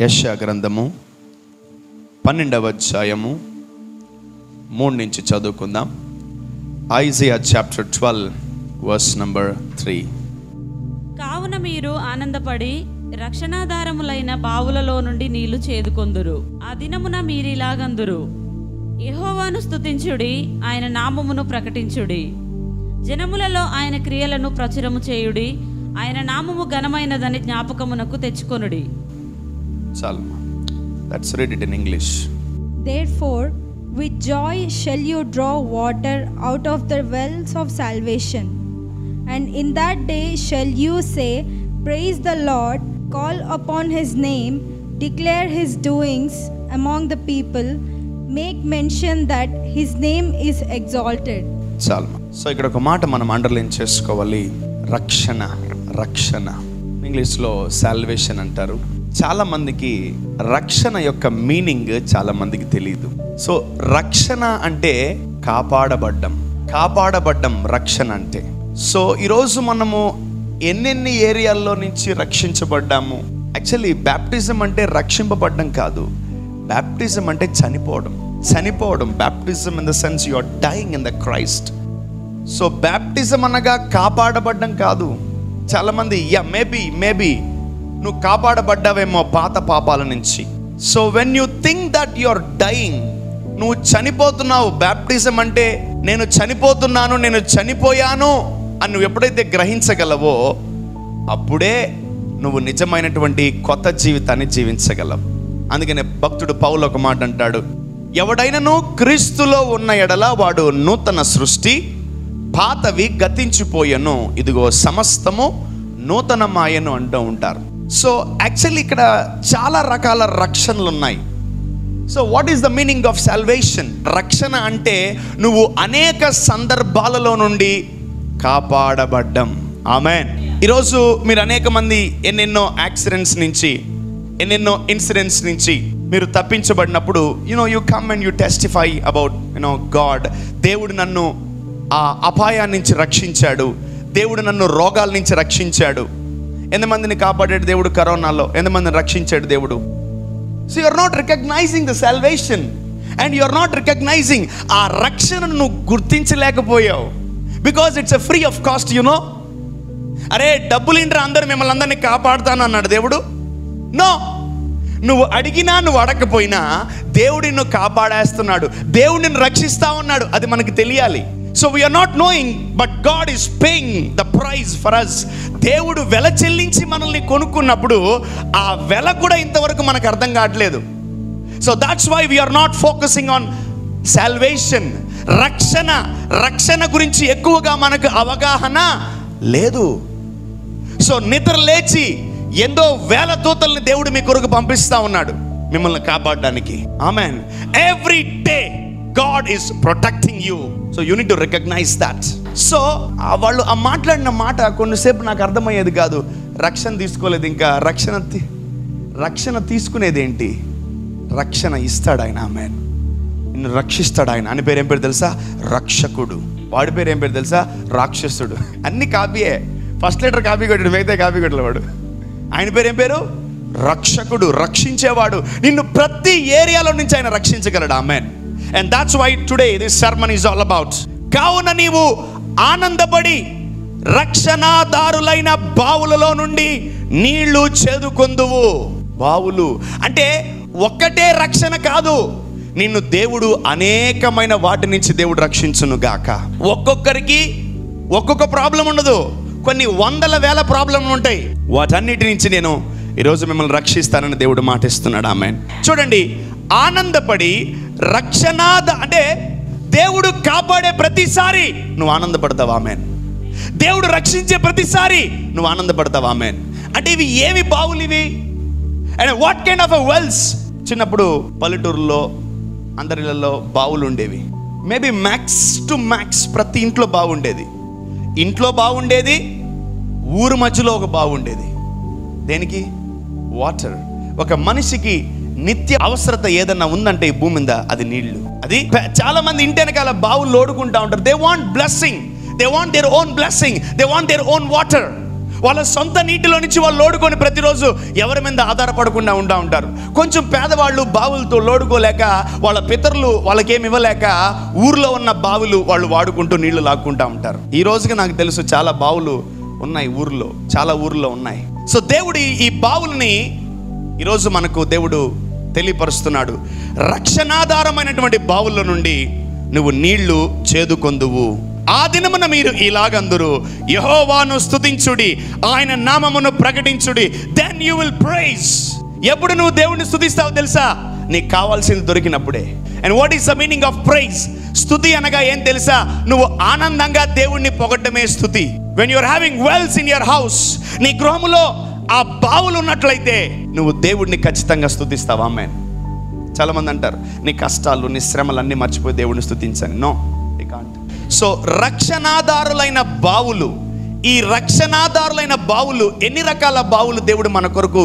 యెషయా గ్రంథము 12వ అధ్యాయము 3 నుంచి చదువుకుందాం. Isaiah chapter 12 verse number 3. కావున మీరు ఆనందపడి రక్షణాధారములైన బావులలో నుండి నీళ్లు చేదుకొందురు. ఆ దినమున మీరిలాగందురు, యెహోవాను స్తుతించుడి, ఆయన నామమును ప్రకటించుడి. జనములలో ఆయన క్రియలను ప్రచురము చేయుడి, ఆయన నామము ఘనమైనదని జ్ఞాపకమునకు తెచ్చుకొనుడి. Let's read it in English. Therefore, with joy shall you draw water out of the wells of salvation. And in that day shall you say, Praise the Lord, call upon his name, declare his doings among the people, make mention that his name is exalted. So ఇక్కడ ఒక మాట మనం underline చేసుకోవాలి. రక్షణ, రక్షణ ఇంగ్లీష్లో salvation అంటారు. చాలా మందికి రక్షణ యొక్క మీనింగ్ చాలా మందికి తెలియదు. సో రక్షణ అంటే కాపాడబడ్డం రక్షణ అంటే. సో ఈరోజు మనము ఎన్నెన్ని ఏరియాల్లో నుంచి రక్షించబడ్డాము. యాక్చువల్లీ బ్యాప్టిజం అంటే రక్షింపబడ్డం కాదు, బ్యాప్టిజం అంటే చనిపోవడం. Baptism in the sense you are dying in the Christ. So baptism అనగా కాపాడబడ్డం కాదు. చాలా మంది మేబీ నువ్వు కాపాడబడ్డావేమో పాత పాపాల నుంచి. So when you think that you are dying, నువ్వు చనిపోతున్నావు. బ్యాప్టిజం అంటే నేను చనిపోతున్నాను, నేను చనిపోయాను అని నువ్వు ఎప్పుడైతే గ్రహించగలవో అప్పుడే నువ్వు నిజమైనటువంటి కొత్త జీవితాన్ని జీవించగలవు. అందుకనే భక్తుడు పౌలు ఒక మాట అంటాడు, ఎవడైనను క్రీస్తులో ఉన్న ఎడల వాడు నూతన సృష్టి, పాతవి గతించిపోయెను, ఇదిగో సమస్తము నూతనమాయను అంటూ ఉంటారు. సో యాక్చువల్లీ ఇక్కడ చాలా రకాల రక్షణలు ఉన్నాయి. So what is the meaning of salvation? రక్షణ అంటే నువ్వు అనేక సందర్భాలలో నుండి కాపాడబడ్డం. ఆమేన్. ఈరోజు మీరు అనేక మంది ఎన్నెన్నో యాక్సిడెంట్స్ నుంచి, ఎన్నెన్నో ఇన్సిడెంట్స్ నుంచి మీరు తప్పించబడినప్పుడు you come and you testify about God. దేవుడు నన్ను ఆ అపాయాన్ని నుంచి రక్షించాడు, దేవుడు నన్ను రోగాల నుంచి రక్షించాడు. ఎంతమందిని కాపాడాడు దేవుడు కరోనాలో, ఎంతమందిని రక్షించాడు దేవుడు. So you are not recognizing the salvation and you are not recognizing ఆ రక్షణను నువ్వు గుర్తించలేకపోయావు. Because it's a free of cost. అరే డబ్బులు ఇంట్రా అందరూ మిమ్మల్ని అందరినీ కాపాడుతాను అన్నాడు దేవుడు. నో, నువ్వు అడిగినా నువ్వు అడగకపోయినా దేవుడు నిన్ను కాపాడేస్తున్నాడు, దేవుడు నిన్ను రక్షిస్తా ఉన్నాడు. అది మనకు తెలియాలి. So we are not knowing but God is paying the price for us. దేవుడు వెల చెల్లించి మనల్ని కొనుక్కున్నప్పుడు ఆ వెల కూడా ఇంతవరకు మనకు అర్థం కావట్లేదు. So that's why we are not focusing on salvation. రక్షణ గురించి ఎక్కువగా మనకు అవగాహన లేదు. సో నిద్ర లేచి ఎంతో వేల దూతల్ని దేవుడు మీ కొరకు పంపిస్తా ఉన్నాడు మిమ్మల్ని కాపాడడానికి. Amen. Every day God is protecting you. So you need to recognize that. So వాళ్ళు ఆ మాట్లాడిన మాట కొన్నిసేపు నాకు అర్థమయ్యేది కాదు. రక్షణ తీసుకోలేదు, ఇంకా రక్షణ తీసుకునేది ఏంటి? రక్షణ ఇస్తాడు ఆయన. ఆమేన్. నిన్ను రక్షిస్తాడు ఆయన. అని పేరు ఏం పేరు తెలుసా? రక్షకుడు. వాడి పేరు ఏం పేరు తెలుసా? రాక్షసుడు. అన్ని కాపీయే. ఫస్ట్ లెటర్ కాపీ కొట్టాడు, మిగతా కాపీ కొట్టలేవాడు. ఆయన పేరు ఏం పేరు? రక్షకుడు, రక్షించేవాడు. నిన్ను ప్రతి ఏరియాలో నుంచి ఆయన రక్షించగలడు. ఆమేన్. And that's why today this sermon is all about. కావున నీవు ఆనందపడి రక్షణాదారులైన బావులలో నుండి నీళ్లు చేదుకొందువు. బావులు అంటే ఒక్కటే రక్షణ కాదు, నిన్ను దేవుడు అనేకమైన వాటి నుంచి దేవుడు రక్షించును గాక. ఒక్కొక్కరికి ఒక్కొక్క ప్రాబ్లం ఉండదు, కొన్ని వందల వేల ప్రాబ్లంలు ఉంటాయి. వాటన్నిటి నుంచి నేను ఈరోజు మిమ్మల్ని రక్షిస్తానని దేవుడు మాటిస్తున్నాడు. ఆమేన్. చూడండి, ఆనందపడి అంటే దేవుడు కాపాడే ప్రతిసారి నువ్వు ఆనందపడతావు. ఆమేన్. దేవుడు రక్షించే ప్రతిసారి నువ్వు ఆనందపడతావు. ఆమేన్. అంటే ఇవి ఏమి బావులు ఇవి? And what kind of wells? చిన్నప్పుడు పల్లెటూరులో అందరిలో బావులు ఉండేవి. మేబీ మ్యాక్స్ టు మ్యాక్స్ ప్రతి ఇంట్లో బాగుండేది. ఇంట్లో బాగుండేది, ఊరు మధ్యలో ఒక బాగుండేది. దేనికి? వాటర్. ఒక మనిషికి నిత్య అవసరత ఏదన్నా ఉందంటే ఈ భూమి మీద అది నీళ్లు. అది చాలా మంది ఇంటి వెనకాల బావులు ఓడుకుంటా ఉంటారు. They want blessing, they want their own blessing, they want their own water. వాళ్ళ సొంత నీటిలో నుంచి వాళ్ళు లోడుకొని ప్రతిరోజు ఎవరి మీద ఆధారపడకుండా ఉంటారు. కొంచెం పేదవాళ్ళు బావులతో లోడుకోలేక, వాళ్ళ పితరులు వాళ్ళకేమి ఇవ్వలేక ఊర్లో ఉన్న బావులు వాళ్ళు వాడుకుంటూ నీళ్లు లాక్కుంటూ ఉంటారు. ఈ రోజుకి నాకు తెలుసు చాలా బావులు ఉన్నాయి ఊర్లో, చాలా ఊర్లో ఉన్నాయి. సో దేవుడు ఈ బావుల్ని ఈరోజు మనకు దేవుడు తెలియపరుస్తున్నాడు. రక్షణాధారమైనటువంటి బావుల నుండి నువ్వు నీళ్లు చేదుకొందువు. ఆ దినమున మీరు ఇలాగందురు, యెహోవాను స్తుతించుడి, ఆయన నామమును ప్రకటించుడి, దెన్ యు విల్ ప్రైజ్. ఎప్పుడు నువ్వు దేవుణ్ణి స్తుతిస్తావో తెలుసా? నీకు కావాల్సింది దొరికినప్పుడే. And what is the meaning of praise? స్తుతి అనగా ఏం తెలుసా? నువ్వు ఆనందంగా దేవుణ్ణి పొగడమే స్తుతి. When you are having wells in your house, నీ గృహములో ఆ బావులు ఉన్నట్లయితే నువ్వు దేవుడిని ఖచ్చితంగా స్తుతిస్తావు. ఆమేన్. చాలా మంది అంటారు, నీ కష్టాలు నీ శ్రమలు అన్నీ మర్చిపోయి దేవుడిని స్తుతించండి. No, you can't. సో రక్షణాదారులైన బావులు, ఈ రక్షణాదారులైన బావులు, ఎన్ని రకాల బావులు దేవుడు మన కొరకు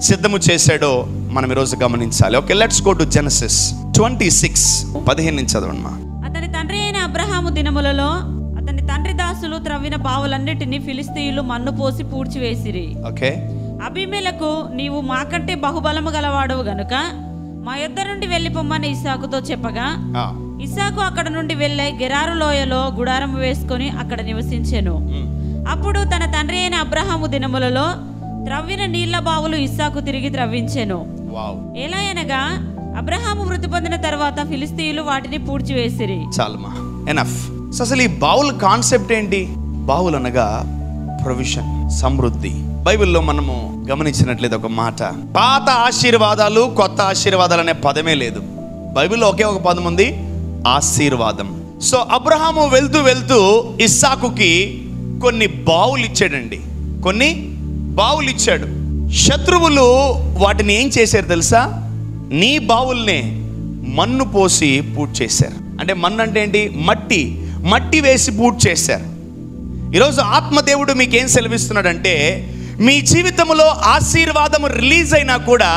సిద్ధము చేశాడో మనం ఈరోజు గమనించాలి. Okay, let's go to Genesis 26 15 నుంచి చదవండి. అతని తండ్రి అయిన అబ్రహాము దినములలో అతని తండ్రి దాసులు త్రవ్విన బావులన్నిటిని ఫిలిస్తీయులు మన్ను పోసి పూడ్చివేసిరి. ఓకే, అబీమెలకు, నీవు మాకంటే బహుబలము గలవాడవు గనుక మా యొద్ద నుండి వెళ్ళిపోమ్మని ఇస్సాకుతో చెప్పగా, ఇస్సాకు అక్కడ నుండి వెళ్ళే గెరారు లోయలో గుడారము వేసుకొని అక్కడ నివసించెను. అప్పుడు తన తండ్రి అయిన అబ్రహాము దినములలో త్రవ్విన నీళ్ల బావులు ఇస్సాకు తిరిగి త్రవ్వించెను. ఎలా అనగా అబ్రహాము మృతి పొందిన తర్వాత ఫిలిస్తీయులు వాటిని పూడ్చివేసిరి. చాలమా, ఎనఫ్. సో అసలు ఈ బావుల కాన్సెప్ట్ ఏంటి? బావులు అనగా ప్రొవిజన్, సమృద్ధి. బైబిల్లో మనము గమనించినట్లయితే ఒక మాట, పాత ఆశీర్వాదాలు కొత్త ఆశీర్వాదాలు అనే పదమే లేదు. బైబిల్లో ఒకే ఒక పదం ఉంది, ఆశీర్వాదం. సో అబ్రహాము వెళ్తూ వెళ్తూ ఇస్సాకుకి కొన్ని బావులు ఇచ్చాడండి, కొన్ని బావులు ఇచ్చాడు. శత్రువులు వాటిని ఏం చేశారు తెలుసా? నీ బావుల్నే మన్ను పోసి పూడ్ చేశారు. అంటే మన్ను అంటే ఏంటి? మట్టి, మట్టి వేసి పూడ్ చేశారు. ఈరోజు ఆత్మదేవుడు మీకేం సెలవిస్తున్నాడంటే, మీ జీవితంలో ఆశీర్వాదము రిలీజ్ అయినా కూడా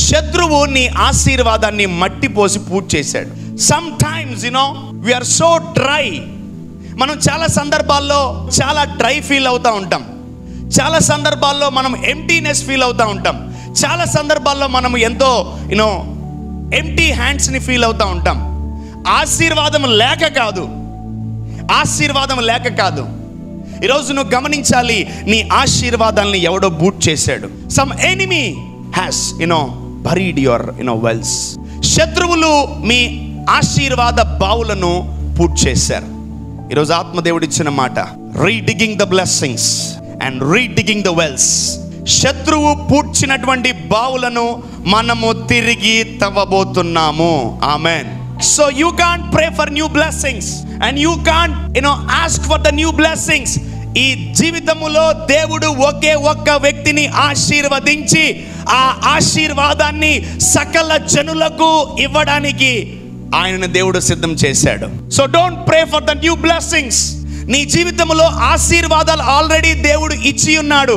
శత్రువు నీ ఆశీర్వాదాన్ని మట్టి పోసి పూడ్ చేశాడు. Sometimes we are so dry. మనం చాలా సందర్భాల్లో చాలా డ్రై ఫీల్ అవుతూ ఉంటాం. చాలా సందర్భాల్లో మనం ఎంటీనెస్ ఫీల్ అవుతూ ఉంటాం. చాలా సందర్భాల్లో మనం ఎంతో ఎంటీ హ్యాండ్స్ని ఫీల్ అవుతూ ఉంటాం. ఆశీర్వాదం లేక కాదు, ఆశీర్వాదం లేక కాదు. ఈరోజు నువ్వు గమనించాలి, నీ ఆశీర్వాదాలని ఎవడో బూట్ చేశాడు. Some enemy has buried your wells. శత్రువులు మీ ఆశీర్వాద బావులను పూట్ చేశారు. ఈరోజు ఆత్మదేవుడు ఇచ్చిన మాట, redigging the blessings and redigging the wells. శత్రువు పూడ్చినటువంటి బావులను మనము తిరిగి తవ్వబోతున్నాము. Amen. So you can't pray for new blessings and you can't ask for the new blessings. ఈ జీవితములో దేవుడు ఒకే ఒక్క వ్యక్తిని ఆశీర్వదించి ఆ ఆశీర్వాదాన్ని సకల జనులకు ఇవ్వడానికి ఆయనను దేవుడు సిద్ధం చేశాడు. So don't pray for the new blessings. నీ జీవితంలో ఆశీర్వాదాలు ఆల్రెడీ దేవుడు ఇచ్చి ఉన్నాడు,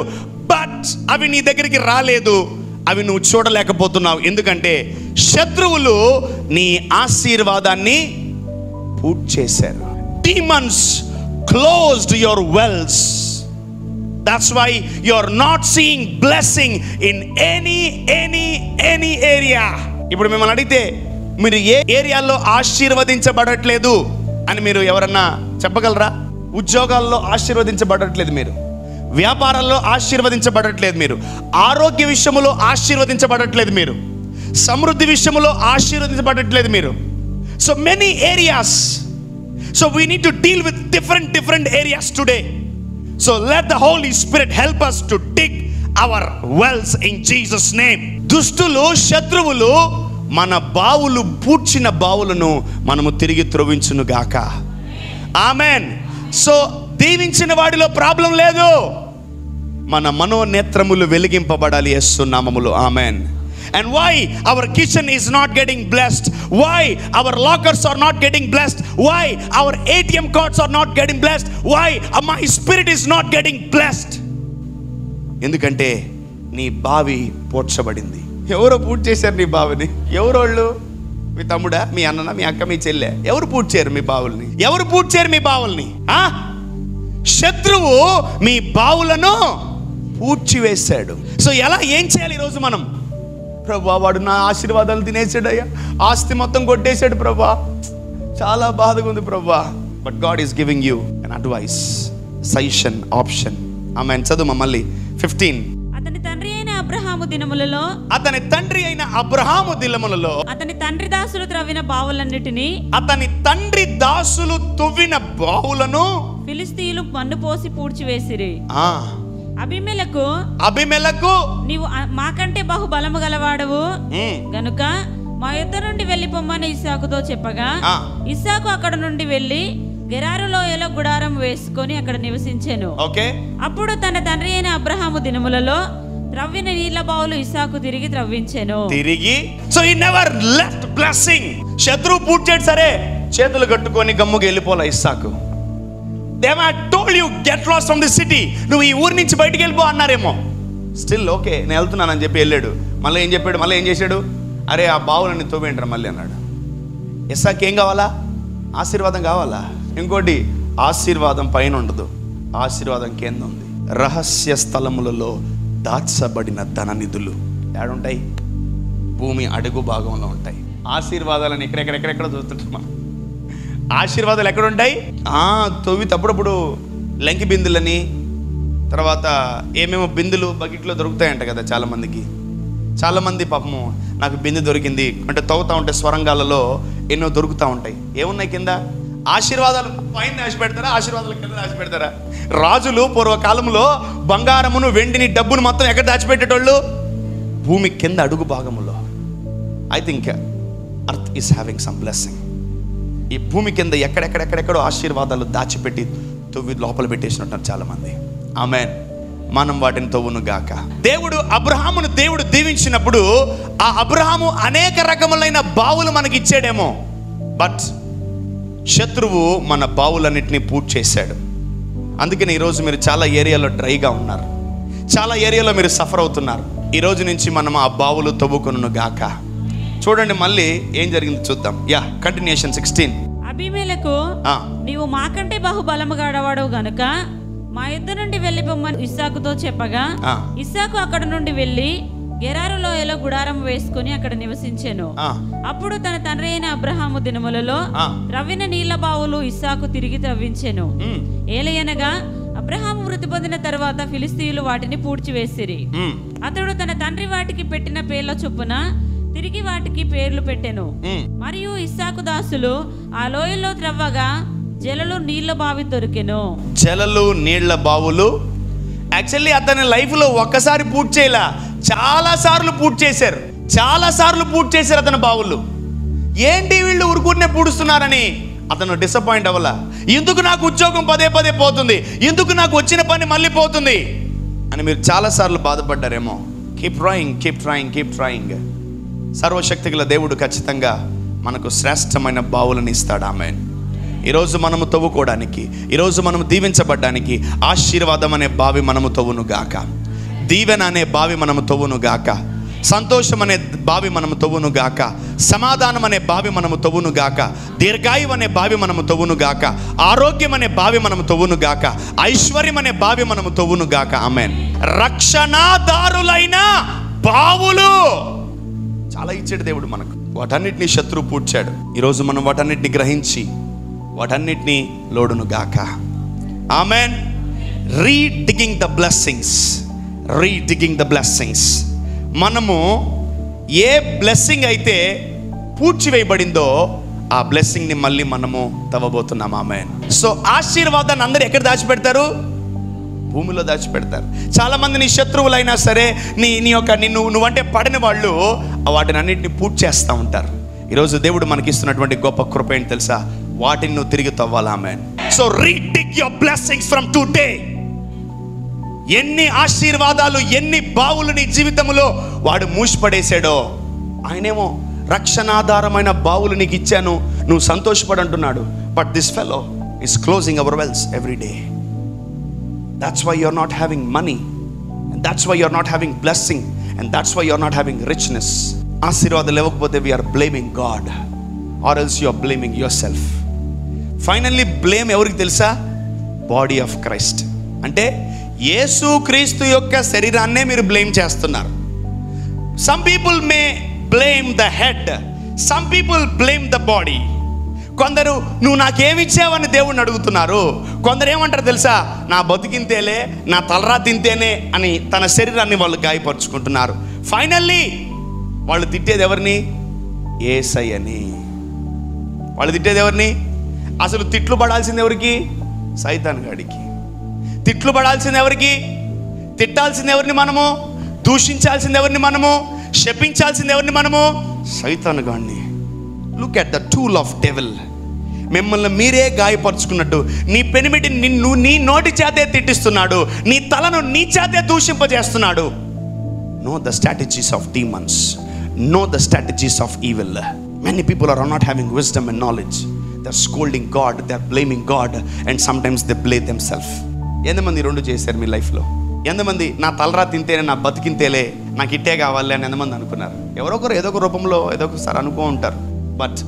బట్ అవి నీ దగ్గరికి రాలేదు, అవి నువ్వు చూడలేకపోతున్నావు. ఎందుకంటే శత్రువులు నీ ఆశీర్వాదాన్ని పూట్ చేశారు. Demons closed your wells. That's why you are not seeing blessing in any area. ఇప్పుడు మిమ్మల్ని అడిగితే మీరు ఏ ఏరియాలో ఆశీర్వదించబడట్లేదు అని మీరు ఎవరన్నా చెప్పగలరా? ఉద్యోగాల్లో ఆశీర్వదించబడట్లేదు మీరు, వ్యాపారాల్లో ఆశీర్వదించబడట్లేదు మీరు, ఆరోగ్య విషయంలో ఆశీర్వదించబడట్లేదు మీరు, సమృద్ధి విషయంలో ఆశీర్వదించబడట్లేదు మీరు. So many areas. So we need to deal with different areas today. So let the Holy Spirit help us to dig our wells in Jesus name. దుష్టులు, శత్రువులు మన బావులు, పూడ్చిన బావులను మనము తిరిగి త్రవ్వించును గాక. ఆమెన్. సో దీవించిన వాడిలో ప్రాబ్లం లేదు, మన మనోనేత్రములు వెలిగింపబడాలి యేసు నామములో. Amen. And why our kitchen is not getting blessed? Why our lockers are not getting blessed? Why our ATM cards are not getting blessed? Why my spirit is not getting blessed? ఎందుకంటే నీ బావి పూడ్చబడింది. ఎవరో పూడ్ చేశారు నీ బావిని. ఎవరోళ్ళు? మీ తమ్ముడా, మీ అన్ననా, మీ అక్క, మీ చెల్లె? ఎవరు పూడ్ చేయరు మీ బావుల్ని? ఎవరు పూడ్ చేయరు మీ బావుల్ని? శత్రువు మీ బావులను పూడ్చివేశాడు. సో ఎలా, ఏం చేయాలి ఈరోజు మనం? ప్రభా, వాడు నా ఆశీర్వాదాలు తినేసాడు అయ్యా, ఆస్తి మొత్తం కొట్టేశాడు ప్రభా, చాలా బాధగా ఉంది ప్రభా. But God is giving you an advice, suggestion, option. ఆమె చదువు మళ్ళీ 15. అతని తండ్రి అయిన అబ్రహాము దినములలో అతని తండ్రి దాసులు త్రవ్విన బావులను ఫిలిస్తీయులు మన్ను పోసి పూడ్చివేసిరి. అబీమెలెకు నీవు మాకంటే బహు బలము గలవాడవు గనుక మా యొద్ద నుండి వెళ్ళి పొమ్మని ఇస్సాకుతో చెప్పగా, ఇస్సాకు అక్కడ నుండి వెళ్ళి గెరారు లోయలో గుడారం వేసుకొని అక్కడ నివసించెను. అప్పుడు తన తండ్రి అయిన అబ్రహాము దినములలో త్రవ్విన నీళ్ల బావులు ఇస్సాకు తిరిగి త్రవ్వించెను. So he never left blessing. శత్రువు పూడ్చాడు సరే, చేతులు కట్టుకొని గమ్ముకి వెళ్ళిపోలే ఇస్సాకు. They have told you get lost from the city. నువ్వు ఈ ఊరి నుంచి బయటికి వెళ్ళిపో అన్నారేమో. స్టిల్ ఓకే, నేను వెళ్తున్నానని చెప్పి వెళ్ళాడు. మళ్ళీ ఏం చెప్పాడు? మళ్ళీ ఏం చేశాడు? అరే ఆ బావులని తోవేంటారా మళ్ళీ అన్నాడు. ఇస్సాకు ఏం కావాలా? ఆశీర్వాదం కావాలా? ఇంకోటి, ఆశీర్వాదం పైన ఉండదు, ఆశీర్వాదం కింద ఉంది. రహస్య స్థలములలో దాచబడిన ధన నిధులు ఏడుంటాయి? భూమి అడుగు భాగంలో ఉంటాయి. ఆశీర్వాదాలను ఎక్కడెక్కడ చూస్తుంటాం మనం. ఆశీర్వాదాలు ఎక్కడుంటాయి? తవ్వి తప్పుడప్పుడు లంకి బిందులని, తర్వాత ఏమేమో బిందులు బకెట్లో దొరుకుతాయంట కదా చాలామందికి. చాలామంది పాపము నాకు బిందు దొరికింది అంటే తవ్వుతూ ఉంటే స్వరంగాలలో ఎన్నో దొరుకుతూ ఉంటాయి. ఏమున్నాయి కింద? ఆశీర్వాదాలు పైన దాచిపెడతారా, ఆశీర్వాదాలు కింద దాచిపెడతారా? రాజులు పూర్వకాలంలో బంగారమును, వెండిని, డబ్బును మొత్తం ఎక్కడ దాచిపెట్టేటోళ్ళు? భూమి కింద అడుగు భాగములో. I think earth is having some blessing. ఈ భూమి కింద ఎక్కడెక్కడెక్కడెక్కడో ఆశీర్వాదాలు దాచిపెట్టి తవ్వి లోపల పెట్టేసినట్టు చాలామంది. ఆమేన్. మనం వాటిని తవ్వును గాక. అబ్రహామును దేవుడు దీవించినప్పుడు ఆ అబ్రహాము అనేక రకములైన బావులు మనకి ఇచ్చాడేమో, బట్ శత్రువు మన బావులన్నింటినీ పూర్తి చేశాడు. అందుకని ఈరోజు మీరు చాలా ఏరియాలో డ్రైగా ఉన్నారు, చాలా ఏరియాలో మీరు సఫర్ అవుతున్నారు. ఈరోజు నుంచి మనం ఆ బావులు తవ్వుకొను గాక. చూడండి మళ్ళీ ఏం జరిగింది చూద్దాం. కంటిన్యూషన్ 16. అబీమెలెకు నీవు మాకంటే బహు బలము గలవాడు గనుక మా యొద్ద నుండి వెళ్ళి పొమ్మని ఇస్సాకుతో చెప్పగా, ఇస్సాకు అక్కడ నుండి వెళ్ళి గెరారు లోయలో గుడారం వేసుకుని అక్కడ నివసించెను. అప్పుడు తన తండ్రి అయిన అబ్రహాము దినములలో త్రవ్విన నీళ్ల బావులు ఇస్సాకు తిరిగి త్రవ్వించెను. ఏలయనగా అబ్రహాము మృతి పొందిన తర్వాత ఫిలిస్తీయులు వాటిని పూడ్చివేసిరి. అతడు తన తండ్రి వాటికి పెట్టిన పేర్ల చొప్పున తిరిగి వాటికి పేర్లు పెట్టెను. మరియు ఇస్సాకు దాసులు ఆ లోయల్లో త్రవ్వగా జలలు నీళ్ల బావి దొరికెను. జలలు నీళ్ల బావులు యాక్చువల్లీ అతని లైఫ్ లో ఒక్కసారి పూర్తి చేయలా, చాలా సార్లు పూర్తి చేశారు అతని బావులు. ఏంటి వీళ్ళు ఊరుకునే పూడుస్తున్నారని అతను డిసప్పాయింట్ అవ్వాల. ఎందుకు నాకు ఉద్యోగం పదే పోతుంది, ఎందుకు నాకు వచ్చిన పని మళ్ళీ పోతుంది అని మీరు చాలా సార్లు బాధపడ్డారేమో. Keep trying. సర్వశక్తి గల దేవుడు ఖచ్చితంగా మనకు శ్రేష్టమైన బావులను ఇస్తాడు. ఆమేన్. ఈరోజు మనము తవ్వుకోవడానికి, ఈరోజు మనము దీవించబడ్డానికి ఆశీర్వాదం అనే బావి మనము తవ్వును గాక, దీవెన అనే బావి మనము తవ్వును గాక, సంతోషం అనే బావి మనము తవ్వును గాక, సమాధానం అనే బావి మనము తవ్వును గాక, దీర్ఘాయువు అనే బావి మనము తవ్వును గాక, ఆరోగ్యం అనే బావి మనము తవ్వును గాక, ఐశ్వర్యం అనే బావి మనము తవ్వును గాక. ఆమేన్. రక్షణాదారులైన బావులు చాలా ఇచ్చాడు దేవుడు మనకు. వాటన్నిటిని శత్రువు పూడ్చాడు. ఈరోజు మనం వాటన్నిటిని గ్రహించి వాటన్నిటిని లోడును గాక. ఆమేన్. రీడిగింగ్ ద బ్లెస్సింగ్స్. మనము ఏ బ్లెస్సింగ్ అయితే పూడ్చివేయబడిందో ఆ బ్లెస్సింగ్ ని మళ్ళీ మనము తవ్వబోతున్నాం. ఆమేన్. సో ఆశీర్వాదాన్ని అందరూ ఎక్కడ దాచిపెడతారు? భూమిలో దాచిపెడతారు. చాలా మంది నీ శత్రువులైనా సరే, నువ్వంటే పడిన వాళ్ళు వాటిని అన్నింటినీ పూర్తి చేస్తూ ఉంటారు. ఈరోజు దేవుడు మనకి ఇస్తున్నటువంటి గొప్ప కృప ఏంటి తెలుసా? వాటిని నువ్వు తిరిగి తవ్వాలి. Amen. So redig your blessings from today. ఎన్ని ఆశీర్వాదాలు, ఎన్ని బావులు నీ జీవితంలో వాడు మూసిపడేశాడో, ఆయనేమో రక్షణాధారమైన బావులు నీకు ఇచ్చాను, నువ్వు సంతోషపడంటున్నాడు. But this fellow is closing our wells every day. That's why you're not having money, and that's why you're not having blessing, and that's why you're not having richness. ఆశీర్వాదాలు ఇవ్వకపోతే we are blaming God, or else you are blaming yourself. Finally blame ఎవరికి తెలుసా? Body of Christ. అంటే యేసు క్రీస్తు యొక్క శరీరాన్నే మీరు blame చేస్తున్నారు. Some people may blame the head, some people blame the body. కొందరు నువ్వు నాకేమిచ్చావని దేవుణ్ణి అడుగుతున్నారు. కొందరు ఏమంటారు తెలుసా, నా బతికింతేలే, నా తలరా తింతేనే అని తన శరీరాన్ని వాళ్ళు గాయపరుచుకుంటున్నారు. ఫైనల్లీ వాళ్ళు తిట్టేది ఎవరిని? యేసయ్యని. వాళ్ళు తిట్టేది ఎవరిని? అసలు తిట్లు పడాల్సింది ఎవరికి? సైతాన్ గాడికి. తిట్లు పడాల్సింది ఎవరికి? తిట్టాల్సింది ఎవరిని మనము? దూషించాల్సింది ఎవరిని మనము? శపించాల్సింది ఎవరిని మనము? సైతాన్ గాడిని. Look at the tool of devil. మిమ్మల్ని మీరే గాయపరుచుకున్నట్టు నీ పెనిమిటి నిన్ను నీ నోటి చేతే తిట్టిస్తున్నాడు, నీ తలను నీ చేతే దూషింపజేస్తున్నాడు. Know the strategies of demons, know the strategies of evil. Many people are not having wisdom and knowledge. They're scolding God, they're blaming God, and sometimes they blame themselves. ఎంతమంది రెండు చేశారు మీ లైఫ్లో? ఎంతమంది నా తలరా తింటేనే, నా బతికింతేలే, నాకు ఇట్టే కావాలి అని ఎంతమంది అనుకున్నారు? ఎవరొకరు ఏదో ఒక రూపంలో ఏదో ఒకసారి అనుకో ఉంటారు. బట్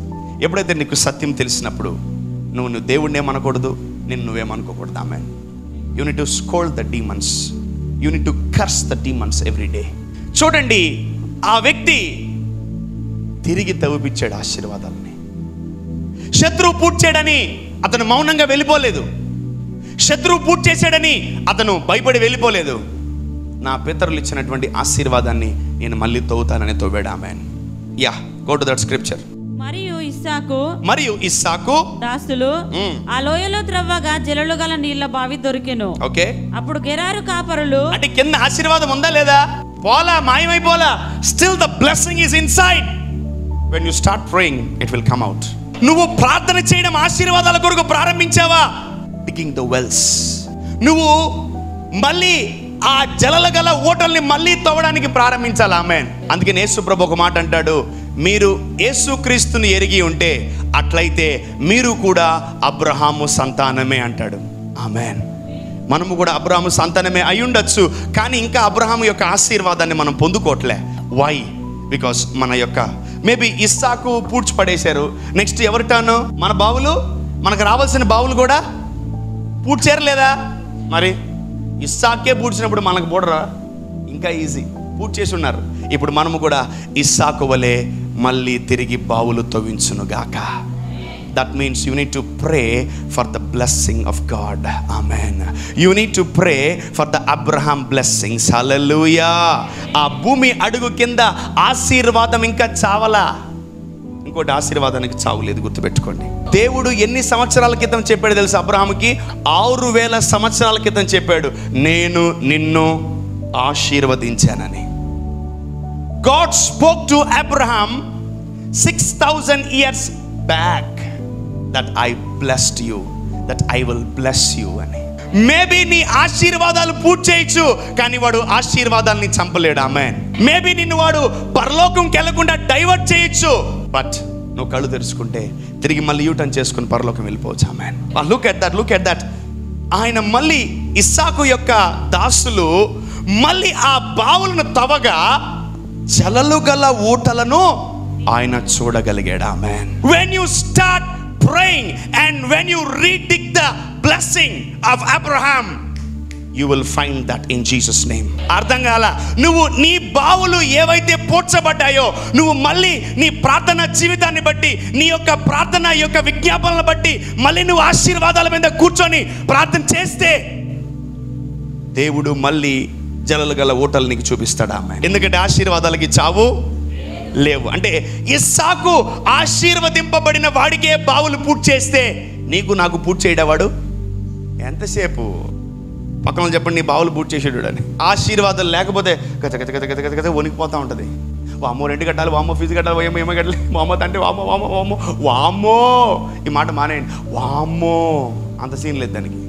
ఎప్పుడైతే నీకు సత్యం తెలిసినప్పుడు నువ్వు దేవుడిని ఏమనకూడదు, నిన్ను నువ్వేమనుకోకూడదు. Amen. You need to scold the demons, you need to curse the demons every day. చూడండి, ఆ వ్యక్తి తిరిగి తవ్విపించాడు ఆశీర్వాదాలని. శత్రువు పూర్తి చేయడని అతను మౌనంగా వెళ్ళిపోలేదు. శత్రువు పూర్తి చేశాడని అతను భయపడి వెళ్ళిపోలేదు. నా పితరులు ఇచ్చినటువంటి ఆశీర్వాదాన్ని నేను మళ్ళీ తవ్వుతానని తవ్వాడు. Amen. Yeah, go to that scripture. మరియు ఇస్సాకు దాసులు ఆ లోయలో త్రవ్వగా జలలు గల నీళ్ల బావి దొరికెను. ఓకే, అప్పుడు గెరారు కాపరులు, అంటే కింద ఆశీర్వాదం ఉందా లేదా? పోలా, మాయమైపోలా. Still the blessing is inside. When you start praying, it will come out. నువ్వు ప్రార్థన చేయడం ఆశీర్వాదాల కొరకు ప్రారంభించావా? digging the wells. నువ్వు మళ్ళీ ఆ జలల గల ఓటల్ని మళ్ళీ తవ్వడానికి ప్రారంభించాలి. ఆమేన్. అందుకని యేసు ప్రభు ఒక మాట అంటాడు, మీరు యేసుక్రీస్తుని ఎరిగి ఉంటే అట్లయితే మీరు కూడా అబ్రహాము సంతానమే అంటాడు. ఆమేన్. మనము కూడా అబ్రహాము సంతానమే అయి ఉండొచ్చు, కానీ ఇంకా అబ్రహాము యొక్క ఆశీర్వాదాన్ని మనం పొందుకోవట్లే. వై? బికాస్ మన యొక్క మేబీ ఇస్సాకు పూడ్చి పడేశారు. నెక్స్ట్ ఎవరి టర్న్? మన బావులు, మనకు రావాల్సిన బావులు కూడా పూడ్చారు లేదా? మరి ఇస్సాకే పూడ్చినప్పుడు మనకు బోడరా? ఇంకా ఈజీ, పూడ్చేసి ఉన్నారు. ఇప్పుడు మనము కూడా ఇస్సాకు వలె మళ్ళీ తిరిగి బావులు తవ్వించునుగాక. That means you need to pray for the blessing of God. Amen. You need to pray for the Abraham blessings. Hallelujah. ఆ భూమి అడుగు కింద ఆశీర్వాదం ఇంకా చావలా. ఇంకోటి ఆశీర్వాదానికి చావులేదు, గుర్తుపెట్టుకోండి. దేవుడు ఎన్ని సంవత్సరాల క్రితం చెప్పాడు తెలుసు అబ్రహాముకి? 6000 సంవత్సరాల క్రితం చెప్పాడు, నేను నిన్ను ఆశీర్వదించానని. God spoke to Abraham 6000 years back that I blessed you, that I will bless you అని. మేబీ నీ ఆశీర్వాదాలు పూర్తి చేయొచ్చు, కానీ వాడు ఆశీర్వాదాలని చంపలేడు. ఆమేన్. మేబీ నిన్ను వాడు పరలోకంకి వెళ్ళకుండా డైవర్ట్ చేయొచ్చు, బట్ నువ్వు కళ్ళు తెరుచుకుంటే తిరిగి మళ్ళీ యూటర్న్ చేసుకుని పరలోకం వెళ్ళిపోవచ్చు. ఆమేన్. Look at that. ఆయన మళ్ళీ ఇస్సాకు యొక్క దాసులు మళ్ళీ ఆ బావులను తవ్వగా జలలు గల ఊటలను ఆయన చూడగలిగాడు. ఆమేన్. When you start praying and when you redig the blessing of Abraham, you will find that in Jesus name. అర్థం కాల? నువ్వు నీ బావులు ఏవైతే పోడ్చబడ్డాయో నువ్వు మళ్ళీ నీ ప్రార్థన జీవితాన్ని బట్టి, నీ యొక్క ప్రార్థన యొక్క విజ్ఞాపనలను బట్టి మళ్ళీ నువ్వు ఆశీర్వాదాల మీద కూర్చొని ప్రార్థన చేస్తే దేవుడు మళ్ళీ జలలు గల ఊటలు నీకు చూపిస్తాడు. ఆమేన్. ఎందుకంటే ఆశీర్వాదాలకి చావు లేవు. అంటే ఇస్సాకు ఆశీర్వదింపబడిన వాడికే బావులు పూర్తి చేస్తే నీకు నాకు పూర్తి చేయడవాడు ఎంతసేపు? పక్కన చెప్పండి, నీ బావులు పూర్తి చేసేడు అని. ఆశీర్వాదాలు లేకపోతే గత గత గత గత గత గత వణికిపోతూ ఉంటుంది. వామ్మో రెంట్ కట్టాలి, వామ్మో ఫీజు కట్టాలి, ఏమో కట్టాలి, వామ్మో తండ్రి, వామ్మో వామ్మో వామ్మో వామ్మో. ఈ మాట మానేయండి. వామ్మో అంత సీన్ లేదు దానికి.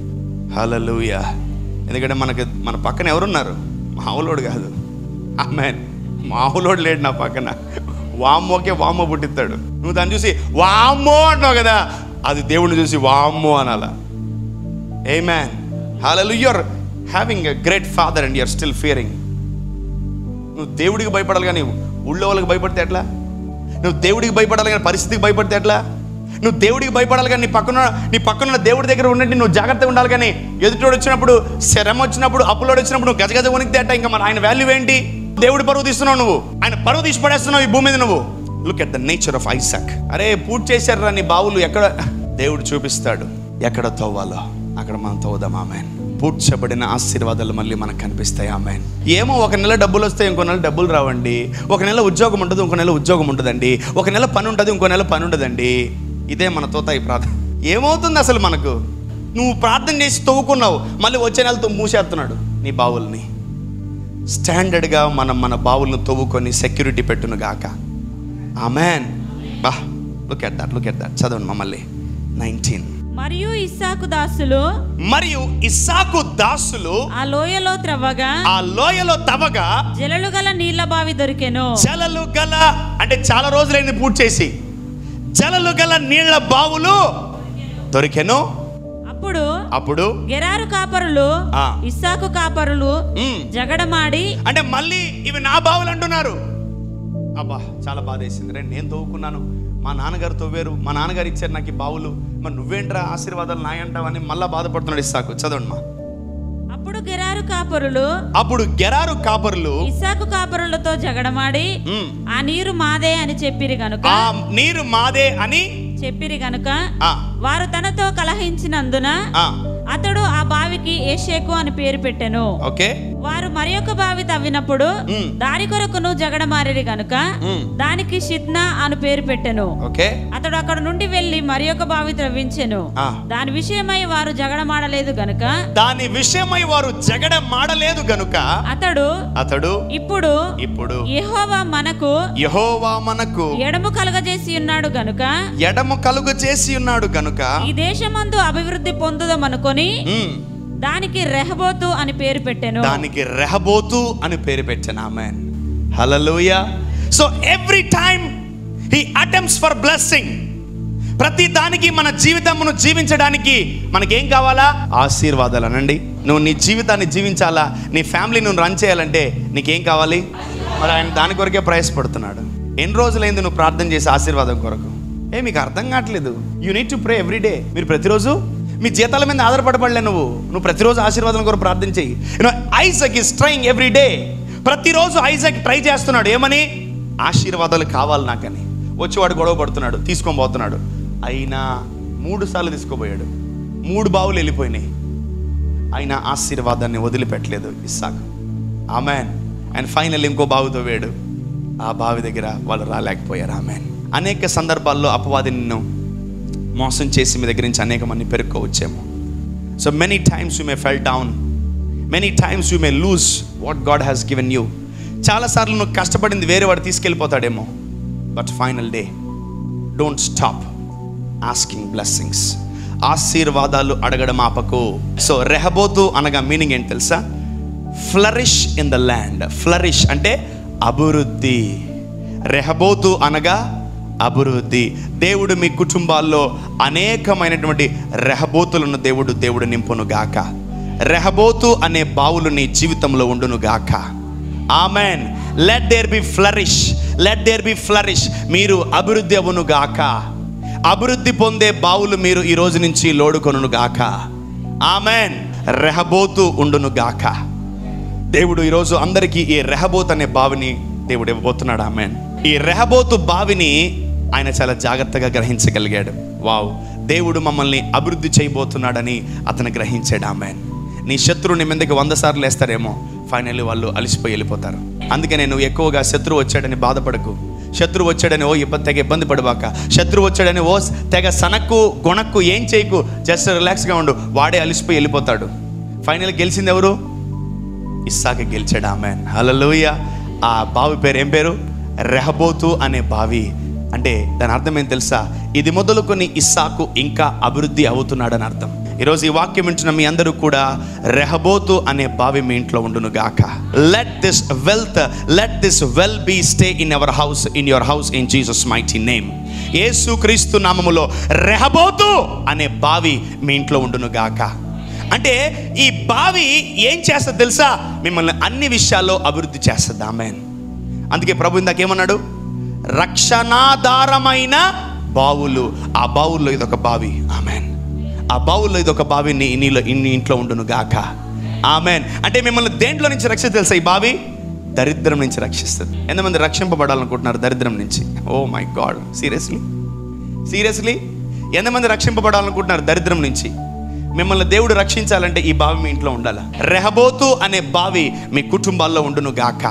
హల్లెలూయా. ఎందుకంటే మన పక్కన ఎవరున్నారు? మామూలోడు కాదు. ఆమేన్. మామూలోడు లేడు నా పక్కన. వామ్మోకే వామ్మో పుట్టిస్తాడు. నువ్వు దాన్ని చూసి వామ్మో అంటున్నావు కదా, అది దేవుడిని చూసి వామ్మో అనాలా. Amen. Hallelujah. You are having a great father and you are still fearing. నువ్వు దేవుడికి భయపడాలి కానీ ఊళ్ళో వాళ్ళకి భయపడితే ఎట్లా? నువ్వు దేవుడికి భయపడాలి కానీ పరిస్థితికి భయపడితే ఎట్లా? నువ్వు దేవుడికి భయపడాలి కానీ నీ పక్కన దేవుడి దగ్గర ఉండండి, నువ్వు జాగ్రత్తగా ఉండాలి. కానీ ఎదుటోడు వచ్చినప్పుడు, శ్రమ వచ్చినప్పుడు, అప్పులోడు వచ్చినప్పుడు నువ్వు గజగజ వణికితే అట్ట ఇంకా మరి ఆయన వాల్యూ ఏంటి? దేవుడి పరువు తీస్తున్నావు, నువ్వు ఆయన పరువు తీసి పడేస్తున్నావు ఈ భూమి మీద నువ్వు. Look at the nature of Isaac. అరే పూర్తి చేశారు నీ బావులు, ఎక్కడ దేవుడు చూపిస్తాడు ఎక్కడ తవ్వాలో అక్కడ మనం తవ్వుదాం. ఆమెన్. పూడ్చబడిన ఆశీర్వాదాలు మళ్ళీ మనకు కనిపిస్తాయి. ఆమెన్. ఏమో ఒక నెల డబ్బులు వస్తాయి, ఇంకో నెల డబ్బులు రావండి. ఒక నెల ఉద్యోగం ఉంటుంది, ఇంకో నెల ఉద్యోగం ఉంటుందండి. ఒక నెల పని ఉంటుంది, ఇంకో నెల పని ఉండదండి. ఇదే మన తోతాయి ప్రార్థన. ఏమవుతుంది అసలు మనకు? నువ్వు ప్రార్థన చేసి తవ్వుకున్నావు, మళ్ళీ వచ్చే నెలతో మూసేస్తున్నాడు నీ బావుల్ని. స్టాండర్డ్గా మనం మన బావులను తవ్వుకొని సెక్యూరిటీ పెట్టును గాక. ఆమెన్. బా లుక్ ఎట్ దట్ చదవండి మమ్మల్ని. 19. మరియు ఇస్సాకు దాసులు ఆ లోయలో తవ్వగా జలలు గల నీళ్ల బావి దొరికెను. జలలు గల అంటే చాలా రోజులైంది పూర్తి చేసి, జలలు గల నీళ్ల బావులు దొరికెను. అప్పుడు గెరారు కాపరులు ఇస్సాకు కాపరులు జగడమాడి, అంటే మళ్ళీ ఇవి నా బావులు అంటున్నారు. అబ్బా చాలా బాధ వేసింది. రే నేను తవ్వుకున్నాను, మా నాన్నగారు తవ్వారు, మా నాన్నగారు ఇచ్చారు నాకు ఈ బావులు, మరి నువ్వేంట్రా ఆశీర్వాదాలు నాయంటావని మళ్ళా బాధపడుతున్నాడు ఇస్సాకు. చదవండి మా. అప్పుడు గెరారు కాపరులు ఇస్సాకు కాపరులతో జగడమాడి, ఆ నీరు మాదే అని చెప్పిరి గనుక వారు తనతో కలహించినందున అతడు ఆ బావికి ఏషేకు అని పేరు పెట్టెను. వారు మరి ఒక బావి తవ్వినప్పుడు దాని కొరకును జగడమారిరి గనుక దానికి షిద్నా అని పేరు పెట్టెను. అతడు అక్కడ నుండి వెళ్లి మరి ఒక బావి త్రవ్వించెను. దాని విషయమై వారు జగడమాడలేదు గనుక అతడు ఇప్పుడు యెహోవా మనకు ఎడము కలుగజేసి ఉన్నాడు గనుక ఈ దేశమందు అభివృద్ధి పొందుదామనుకొని దానికి రెహబోతు అని పేరు పెట్టెను. Amen. Hallelujah. So every time he attempts for blessing. ప్రతి దానికి మన జీవితమును జీవించడానికి మనకేం కావాలా? ఆశీర్వాదాలు అనండి. నువ్వు నీ జీవితాన్ని జీవించాలా, నీ ఫ్యామిలీ నువ్వు రన్ చేయాలంటే నీకేం కావాలి? మరి ఆయన దాని కొరకే ప్రయాసపడుతున్నాడు. ఎన్ని రోజులైంది నువ్వు ప్రార్థన చేసి ఆశీర్వాదం కొరకు? మీకు అర్థం కావట్లేదు. You need to pray every day. మీరు ప్రతిరోజు మీ జీతాల మీద ఆధారపడబడలే, నువ్వు ప్రతిరోజు ఆశీర్వాదం కొరకు ప్రార్థన చేయి. Isaac is trying every day. ప్రతిరోజు ఐజాక్ ట్రై చేస్తున్నాడు. ఏమని? ఆశీర్వాదాలు కావాలి నాకని. వచ్చేవాడు గొడవ పడుతున్నాడు, తీసుకొని పోతున్నాడు. అయినా 3 సార్లు తీసుకోబోయాడు, 3 బావులు వెళ్ళిపోయినాయి. అయినా ఆశీర్వాదాన్ని వదిలిపెట్టలేదు ఇస్సాకు. ఆమెన్. అండ్ ఫైనల్ ఇంకో బావితో వేడు. ఆ బావి దగ్గర వాళ్ళు రాలేకపోయారు. ఆమెన్. అనేక సందర్భాల్లో అపవాది నిన్ను మోసం చేసి మీ దగ్గర నుంచి అనేక మంది పెరుక్కోవచ్చేమో. So many times you may fell down, many times you may lose what God has given you. చాలాసార్లు నువ్వు కష్టపడింది వేరే వాడు తీసుకెళ్ళిపోతాడేమో. But final day don't stop asking blessings. ఆశీర్వాదాలు అడగడం ఆపకు. సో రెహబోతు అనగా మీనింగ్ ఏంటి తెలుసా? Flourish in the land. Flourish అంటే అభివృద్ధి. రెహబోతు అనగా అభివృద్ధి. దేవుడు మీ కుటుంబాల్లో అనేకమైనటువంటి రెహబోతులను దేవుడు నింపును గాక. రెహబోతు అనే బావులు నీ జీవితంలో ఉండును గాక. Amen. Let there be flourish, let there be flourish. మీరు అభివృద్ధి అవ్వను గాక. అభివృద్ధి పొందే బావులు మీరు ఈ రోజు నుంచి లోడుకొను గాక. ఆమెన్. రెహబోతు ఉండును గాక. దేవుడు ఈరోజు అందరికీ ఈ రెహబోతు అనే బావిని దేవుడు ఇవ్వబోతున్నాడు. ఆమెన్. ఈ రెహబోతు బావిని ఆయన చాలా జాగ్రత్తగా గ్రహించగలిగాడు. వావ్, దేవుడు మమ్మల్ని అభివృద్ధి చేయబోతున్నాడని అతను గ్రహించాడు. ఆమెన్. నీ శత్రువుని మీదకి 100 సార్లు వేస్తారేమో, ఫైనల్లీ వాళ్ళు అలిసిపోయి వెళ్ళిపోతారు. అందుకనే నువ్వు ఎక్కువగా శత్రువు వచ్చాడని బాధపడకు. శత్రువు వచ్చాడని తెగ ఇబ్బంది పడబాక. శత్రువు వచ్చాడని తెగ సనక్కు గొనక్కు ఏం చేయకు. జస్ట్ రిలాక్స్గా ఉండు. వాడే అలిసిపోయి వెళ్ళిపోతాడు. ఫైనల్ గెలిచింది ఎవరు? ఇస్సాకు గెలిచాడు. ఆమెన్. హల్లెలూయా. ఆ బావి పేరు ఏం పేరు? రెహబోతు అనే బావి. అంటే దాని అర్థం ఏం తెలుసా? ఇది మొదలుకొని ఇస్సాకు ఇంకా అభివృద్ధి అవుతున్నాడని అర్థం. ఈరోజు ఈ వాక్యం వింటున్న మీ అందరూ కూడా రెహబోతు అనే బావి మీ ఇంట్లో ఉండును గాక. Let this well be stay in our house, in your house, in Jesus mighty name. యేసుక్రీస్తు నామములో రెహబోతు అనే బావి మీ ఇంట్లో ఉండును గాక. అంటే ఈ బావి ఏం చేస్తుంది తెలుసా? మిమ్మల్ని అన్ని విషయాల్లో అభివృద్ధి చేస్తుంది. ఆమేన్. అందుకే ప్రభు ఇందాకేమన్నాడు? రక్షణాధారమైన బావులు, ఆ బావుల్లో ఇదొక బావి. ఆమెన్. ఆ బావుల్లో ఇదొక బావి నీ ఇంట్లో ఉండును గాక. ఆమెన్. అంటే మిమ్మల్ని దేంట్లో నుంచి రక్షిస్తుంది తెలుసా? ఈ బావి దరిద్రం నుంచి రక్షిస్తుంది. ఎంతమంది రక్షింపబడాలనుకుంటున్నారు దరిద్రం నుంచి? ఓ మై గాడ్, సీరియస్లీ ఎంతమంది రక్షింపబడాలనుకుంటున్నారు దరిద్రం నుంచి? మిమ్మల్ని దేవుడు రక్షించాలంటే ఈ బావి మీ ఇంట్లో ఉండాలి. రెహబోతు అనే బావి మీ కుటుంబాల్లో ఉండును గాక.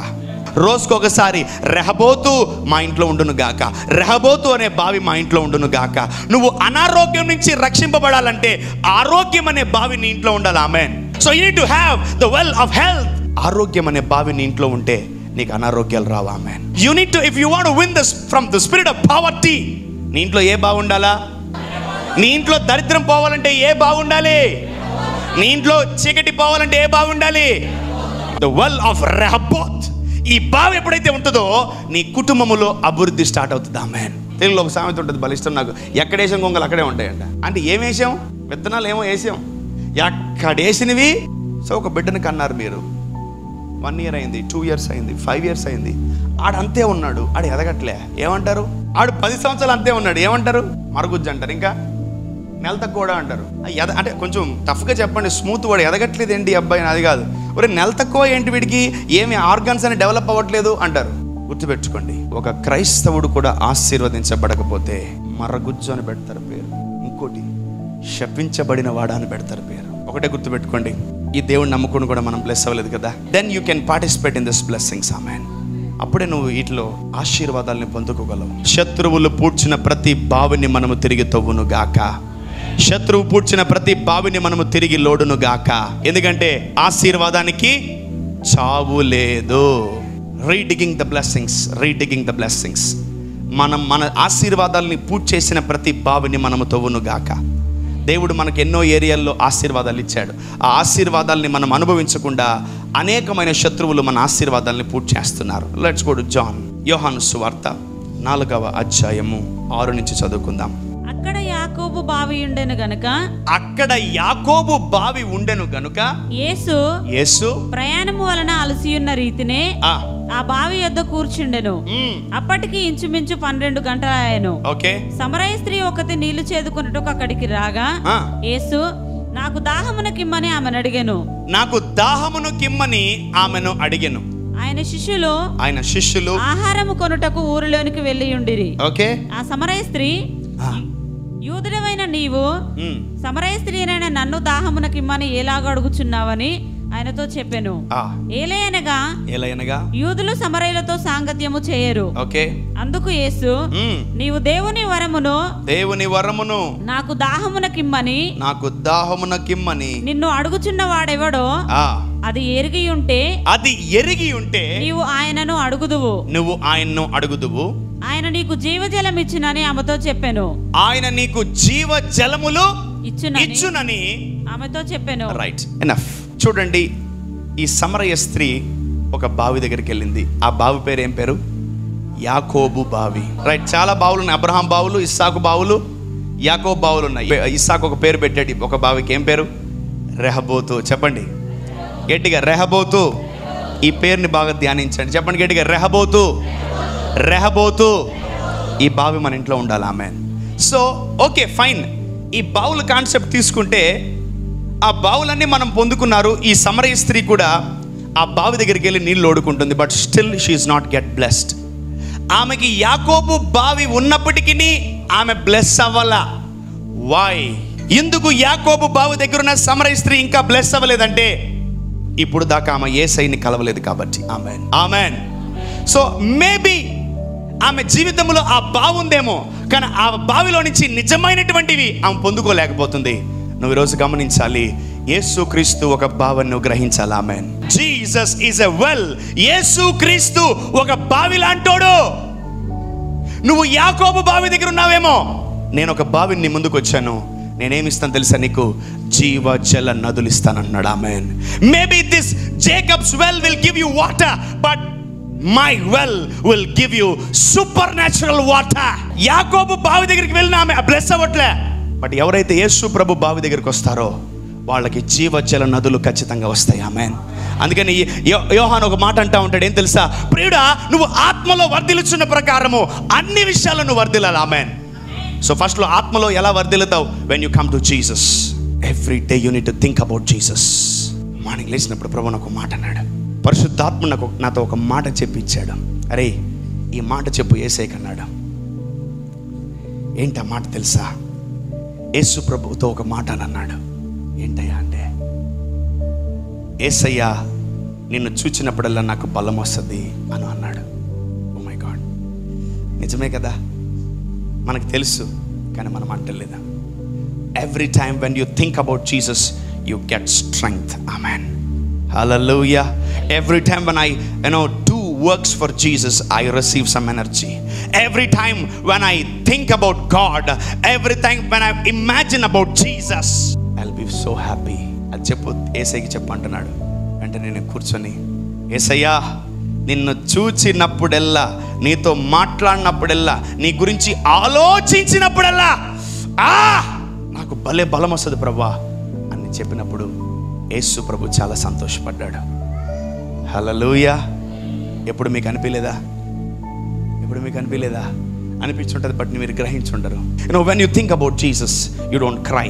రోజుకొకసారి రెహబోతు మా ఇంట్లో ఉండును గాక, రెహబోతు అనే బావి మా ఇంట్లో ఉండును గాక. నువ్వు అనారోగ్యం నుంచి రక్షింపబడాలంటే ఆరోగ్యం అనే బావి నీ ఇంట్లో ఉండాలి. Amen. So you need to have the well of health. ఆరోగ్యం అనే బావి నీ ఇంట్లో ఉంటే నీకు అనారోగ్యాలు రావు. Amen. You need to, if you want to win this from the spirit of poverty, నీ ఇంట్లో ఏ బావి ఉండాలా? నీ ఇంట్లో దరిద్రం పోవాలంటే ఏ బావి ఉండాలి? నీ ఇంట్లో చీకటి పోవాలంటే ఏ బావి ఉండాలి? The well of Rehoboth. ఈ బావి ఎప్పుడైతే ఉంటుందో నీ కుటుంబములో అభివృద్ధి స్టార్ట్ అవుతుంది. ఆమెన్. తెలుగులో ఒక సామెత ఉంటుంది, బలిష్టం నాకు, ఎక్కడేసాం గొంగలు అక్కడే ఉంటాయంట. అంటే ఏం వేసాం? విత్తనాలు ఏమో వేసాం, ఎక్కడేసినవి. సో ఒక బిడ్డను కన్నారు మీరు, 1 year అయింది, 2 years అయింది, 5 years అయింది, ఆడు అంతే ఉన్నాడు, ఆడు ఎదగట్లే, ఏమంటారు? ఆడు 10 సంవత్సరాలు అంతే ఉన్నాడు, ఏమంటారు? మరుగుజ్జు అంటారు. ఇంకా నెల తక్కువ కూడా అంటారు. అంటే కొంచెం టఫ్గా చెప్పండి, స్మూత్ వాడు ఎదగట్లేదు ఏంటి అబ్బాయి, అది కాదు. ఒరే నెల తక్కువ ఏంటి వీడికి, ఏమి ఆర్గన్స్ అని డెవలప్ అవ్వట్లేదు అంటారు. గుర్తుపెట్టుకోండి, ఒక క్రైస్తవుడు కూడా ఆశీర్వదించబడకపోతే మరగుజ్జు అని పెడతారు పేరు, ఇంకోటి శపించబడిన వాడా అని పెడతారు పేరు. ఒకటే గుర్తుపెట్టుకోండి, ఈ దేవుడిని నమ్ముకుని కూడా మనం బ్లెస్ అవ్వలేదు కదా. Then you can participate in this blessings. Amen. అప్పుడే నువ్వు వీటిలో ఆశీర్వాదాలని పొందుకోగలవు. శత్రువులు పూడ్చిన ప్రతి బావిని మనము తిరిగి తవ్వును గాక. శత్రువు పూడ్చిన ప్రతి బావిని మనము తిరిగి లోడును గాక. ఎందుకంటే ఆశీర్వాదానికి చావు లేదు. రీడిగింగ్ ద బ్లెస్సింగ్స్. మన ఆశీర్వాదాలని పూర్తి చేసిన ప్రతి బావిని మనము తవ్వును గాక. దేవుడు మనకు ఎన్నో ఏరియాల్లో ఆశీర్వాదాలు ఇచ్చాడు. ఆ ఆశీర్వాదాలని మనం అనుభవించకుండా అనేకమైన శత్రువులు మన ఆశీర్వాదాలని పూర్తి చేస్తున్నారు. లెట్స్ గో టు జాన్, యోహాను సువార్త 4వ అధ్యాయము 6 నుంచి చదువుకుందాం. అక్కడ యాకోబు బావి ఉండెను గనుక యేసు ప్రయాణము వలన అలసియున్న రీతినే ఆ బావి యొద్ద కూర్చుండెను. అప్పటికి ఇంచుమించు 12 గంటలాయెను. సమరయ స్త్రీ ఒకటి నీళ్లు చేదుకొనుటకు అక్కడికి రాగా యేసు నాకు దాహమును కిమ్మని ఆమెను అడిగెను. ఆయన శిష్యులు ఆహారము కొనుటకు ఊరిలోనికి వెళ్ళి ఉండిరి. ఆ సమరయ స్త్రీ, యూదుడవైన నీవు సమరయ స్త్రీనైన నన్ను దాహమునకిమ్మని ఎలాగ అడుగుచున్నావని ఆయనతో చెప్పెను. ఏలయనగా యూదులు సమరయులతో సాంగత్యము చేయరు. అందుకు యేసు, నీవు దేవుని వరమును నాకు దాహమునకిమ్మని నిన్ను అడుగుచున్న వాడెవడో అది ఎరిగి ఉంటే నీవు ఆయనను అడుగుదువు. ఆయన నీకు జీవజలం ఇచ్చునని ఆమెతో చెప్పెను. ఆయన నీకు జీవజలములు ఇచ్చునని ఆమెతో చెప్పెను. Right, enough. చూడండి, ఈ సమరయ స్త్రీ ఒక బావి దగ్గరికి వెళ్ళింది. ఆ బావి పేరు ఏం పేరు? యాకోబు బావి. రైట్, చాలా బావులు ఉన్నాయి. అబ్రహాం బావులు, ఇస్సాకు బావులు, యాకోబు బావులు ఉన్నాయి. ఇస్సాకు ఒక పేరు పెట్టాడు ఒక బావికి. ఏం పేరు? రెహబోతు. చెప్పండి గట్టిగా, రెహబోతు. ఈ పేరుని బాగా ధ్యానించండి. చెప్పండి గట్టిగా, రెహబోతు. ఈ బావి మన ఇంట్లో ఉండాలి. ఆమెన్. So okay, fine. ఈ బావుల కాన్సెప్ట్ తీసుకుంటే ఆ బావులన్నీ మనం పొందుకున్నారు. ఈ సమరయ స్త్రీ కూడా ఆ బావి దగ్గరికి వెళ్ళి నీళ్ళు ఓడుకుంటుంది. But still she is not get blessed. ఆమెకి యాకోబు బావి ఉన్నప్పటికీ ఆమె బ్లెస్ అవ్వాల. వై? ఎందుకు యాకోబు బావి దగ్గర ఉన్న సమరయ స్త్రీ ఇంకా బ్లెస్ అవ్వలేదంటే ఇప్పుడు దాకా ఆమె యేసయ్యని కలవలేదు కాబట్టి. Amen, amen. సో మేబీ ఆమె జీవితంలో ఆ బావి ఉందేమో, కానీ ఆ బావిలో నుంచి నిజమైనటువంటివి ఆమె పొందుకోలేకపోతుంది. నువ్వు ఈరోజు గమనించాలి, యేసుక్రీస్తు ఒక బావిని నువ్వు గ్రహించాలి. Amen. Jesus is a well. యేసుక్రీస్తు ఒక బావి లాంటోడు. నువ్వు యాకోబు బావి దగ్గర ఉన్నావేమో, నేను ఒక బావిని నీ ముందుకు వచ్చాను. నేనేమిస్తాను తెలుసా నీకు? జీవజల నదులు ఇస్తానన్నాడు. Amen. Maybe this Jacob's well will give you water, but my well will give you super natural water. యాకోబు బావి దగ్గరికి వెళ్ళిన ఆమె బ్లెస్ అవ్వట్లే. బట్ ఎవరైతే యేసు ప్రభు బావి దగ్గరికి వస్తారో వాళ్ళకి జీవజల నదులు ఖచ్చితంగా వస్తాయి. ఆమెన్. అందుకని యోహాను ఒక మాట అంటా ఉంటాడు, ఏం తెలుసా? ప్రియుడా, నువ్వు ఆత్మలో వర్ధిల్లుచున్న ప్రకారము అన్ని విషయాల్లో నువ్వు వర్ధిల్లాలి. ఆమెన్. సో ఫస్ట్లో ఆత్మలో ఎలా వర్ధిల్లుతావు? When you come to Jesus. Every day you need to think about Jesus. Morning లేచినప్పుడు ప్రభు నాకు ఒక మాట అన్నాడు. పరిశుద్ధాత్మ నాతో ఒక మాట చెప్పించాడు. అరే ఈ మాట చెప్పు యేసయ్యకి అన్నాడు. ఏంటి ఆ మాట తెలుసా? యేసు ప్రభుతో ఒక మాట అని అన్నాడు. ఏంటయ్యా అంటే, యేసయ్య నిన్ను చూచినప్పుడల్లా నాకు బలం వస్తుంది అని అన్నాడు. ఓ మై గాడ్, నిజమే కదా, మనకు తెలుసు కానీ మనం అంటలేదా? Every time when you think about Jesus you get strength. Amen, hallelujah. Every time when I do works for Jesus, I receive some energy. Every time when I think about God, every time when I imagine about Jesus, I'll be so happy. అది చెప్పు, యేసయ్యకి చెప్పు అంటున్నాడు. అంటే నేను కూర్చొని, యేసయ్యా నిన్ను చూచినప్పుడల్లా, నీతో మాట్లాడినప్పుడల్లా, నీ గురించి ఆలోచించినప్పుడల్లా నాకు భలే బలం వస్తుంది ప్రభా అని చెప్పినప్పుడు యేసు ప్రభు చాలా సంతోషపడ్డాడు. హల్లెలూయా. ఎప్పుడు మీకు అనిపించలేదా? ఎప్పుడు మీకు అనిపించలేదా? అనిపించుంటుంది, బట్ మీరు గ్రహించుంటారు. When you think about Jesus you don't cry.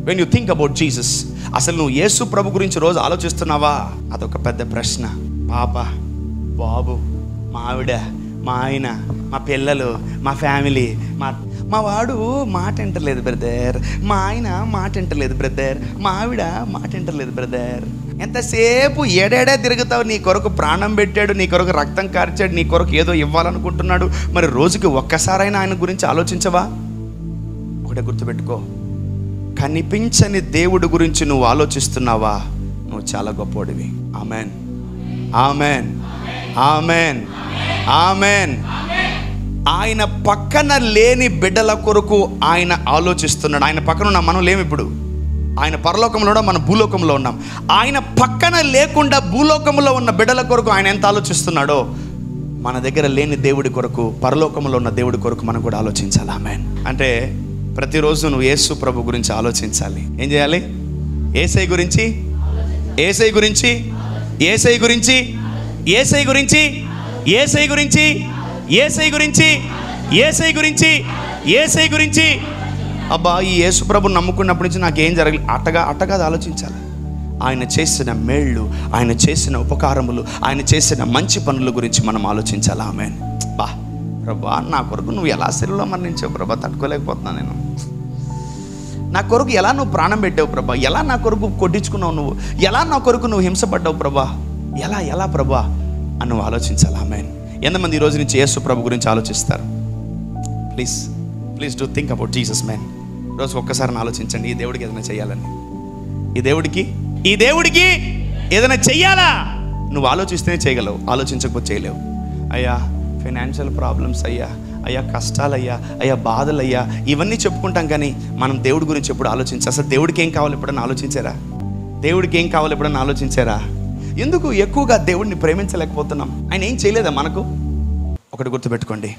When you think about Jesus, అసలు నువ్వు యేసు ప్రభు గురించి రోజు ఆలోచిస్తున్నావా? అదొక పెద్ద ప్రశ్న. పాప, బాబు, మా ఆవిడ, మా ఆయన, మా పిల్లలు, మా ఫ్యామిలీ, మా వాడు మాట వింటలేదు బ్రదర్, మా ఆయన మాట వింటలేదు బ్రదర్, మా ఆవిడ మాట వింటలేదు బ్రదర్. ఎంతసేపు ఏడేడే తిరుగుతావు? నీ కొరకు ప్రాణం పెట్టాడు, నీ కొరకు రక్తం కార్చాడు, నీ కొరకు ఏదో ఇవ్వాలనుకుంటున్నాడు. మరి రోజుకి ఒక్కసారైనా ఆయన గురించి ఆలోచించవా? ఒకటే గుర్తుపెట్టుకో, కనిపించని దేవుడి గురించి నువ్వు ఆలోచిస్తున్నావా? నువ్వు చాలా గొప్పవాడివి. Amen, amen, amen, amen. ఆయన పక్కన లేని బిడ్డల కొరకు ఆయన ఆలోచిస్తున్నాడు. ఆయన పక్కన ఉన్న మనం లేము ఇప్పుడు. ఆయన పరలోకంలో ఉన్నాం, మన భూలోకంలో ఉన్నాం. ఆయన పక్కన లేకుండా భూలోకంలో ఉన్న బిడ్డల కొరకు ఆయన ఎంత ఆలోచిస్తున్నాడో, మన దగ్గర లేని దేవుడి కొరకు, పరలోకంలో ఉన్న దేవుడి కొరకు మనం కూడా ఆలోచించాలి. ఆమేన్. అంటే ప్రతిరోజు నువ్వు యేసు ప్రభు గురించి ఆలోచించాలి. ఏం చేయాలి? యేసయ్య గురించి, యేసయ్య గురించి, యేసయ్య గురించి, యేసయ్య గురించి, యేసయ్య గురించి, యేసయ్య గురించి, యేసయ్య గురించి, యేసయ్య గురించి. అబ్బా, ఈ యేసు ప్రభు నమ్ముకున్నప్పటి నుంచి నాకేం జరగలేదు అట్టగా ఆలోచించాలి. ఆయన చేసిన మేళ్ళు, ఆయన చేసిన ఉపకారములు, ఆయన చేసిన మంచి పనుల గురించి మనం ఆలోచించాలి. ఆమేన్. బా ప్రభా, నా కొరకు నువ్వు ఎలా శరీరంలో మరణించావు ప్రభా, తట్టుకోలేకపోతున్నాను నేను. నా కొరకు ఎలా నువ్వు ప్రాణం పెట్టావు ప్రభా, ఎలా నా కొరకు కొట్టించుకున్నావు నువ్వు, ఎలా నా కొరకు నువ్వు హింసపడ్డావు ప్రభా, ఎలా ప్రభా అని నువ్వు ఆలోచించాలి. ఆమేన్. ఎంతమంది ఈ రోజు నుంచి యేసు ప్రభు గురించి ఆలోచిస్తారు? Please do think about Jesus man. రోజు ఒక్కసారి ఆలోచించండి, ఈ దేవుడికి ఏదైనా చేయాలని, ఈ దేవుడికి ఏదైనా చెయ్యాలా? నువ్వు ఆలోచిస్తేనే చేయగలవు, ఆలోచించకపోతే చేయలేవు. అయ్యా ఫైనాన్షియల్ ప్రాబ్లమ్స్, అయ్యా కష్టాలయ్యా, అయ్యా బాధలయ్యా, ఇవన్నీ చెప్పుకుంటాం కానీ మనం దేవుడి గురించి ఎప్పుడు ఆలోచించాలి? అసలు దేవుడికి ఏం కావాలి ఎప్పుడన్నా ఆలోచించారా? దేవుడికి ఏం కావాలి ఎప్పుడన్నా ఆలోచించారా? ఎందుకు ఎక్కువగా దేవుడిని ప్రేమించలేకపోతున్నాం? ఆయన ఏం చేయలేదా మనకు? ఒకటి గుర్తుపెట్టుకోండి,